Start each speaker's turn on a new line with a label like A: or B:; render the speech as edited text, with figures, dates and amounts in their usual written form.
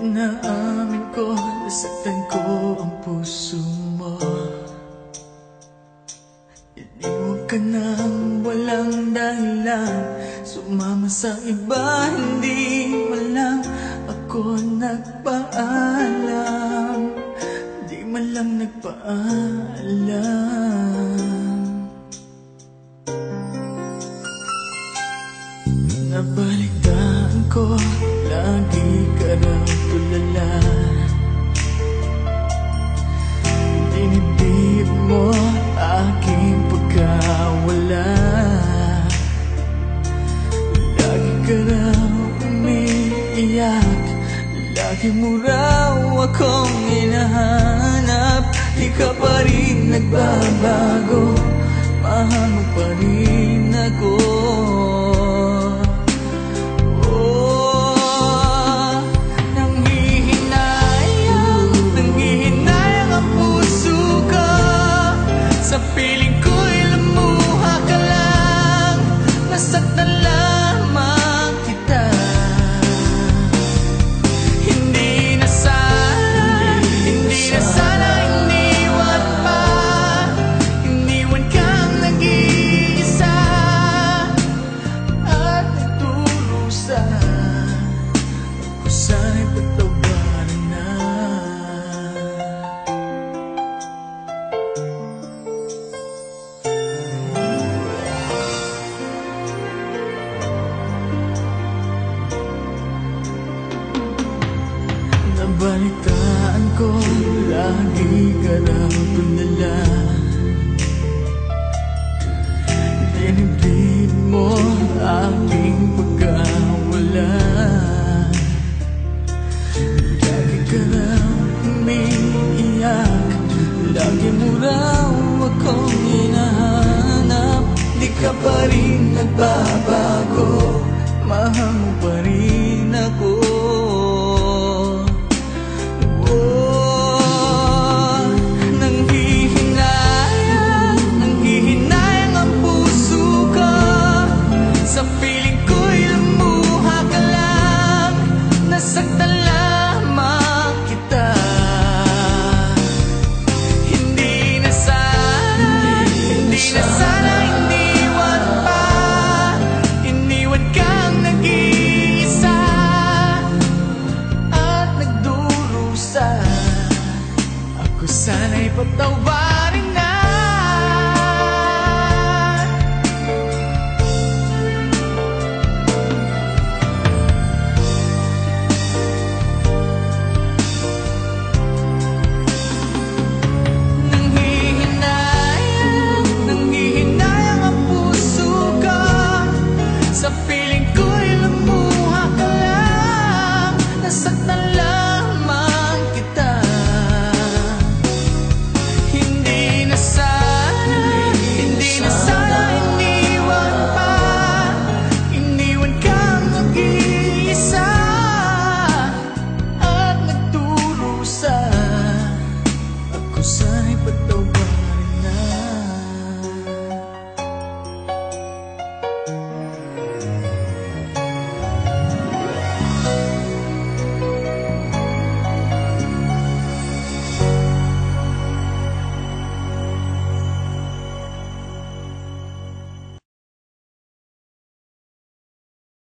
A: Inaamin ko, nasaktan ko ang puso mo. Iniwan ka nang walang dahilan, sumama sa iba, hindi man lang ako nagpaalam. Di man lang nagpaalam. Nabalitaan ko, lagi ka raw tulala. Dinibdib mo aking pagkawala. Lagi ka raw umiiyak, lagi mo raw akong hinahanap. Di ka pa rin nagbabago, mahal mo pa rin ako. Sa piling ko'y lumuha ka lang, nasaktan lamang kita. Hindi na sana iniwan pa. Iniwan kang nag-iisa at nagdurusa. Ako sana'y patawarin na. Nabalitaan ko, lagi ka raw tulala. Dinibdib mo aking pagkawala. Lagi ka raw umiiyak, lagi mo raw akong hinahanap. Di ka pa rin nagbabago, mahal mo pa rin ako. Nasaktan lamang kita. Hindi na sana iniwan pa. Iniwan kang nag-iisa at nagdurusa. Ako sana'y patawarin na. Sa piling ko'y lumuha ka lang, nasaktan lamang kita. Hindi na sana iniwan pa. Iniwan kang nag-iisa at nagdurusa. Ako sana'y patawarin.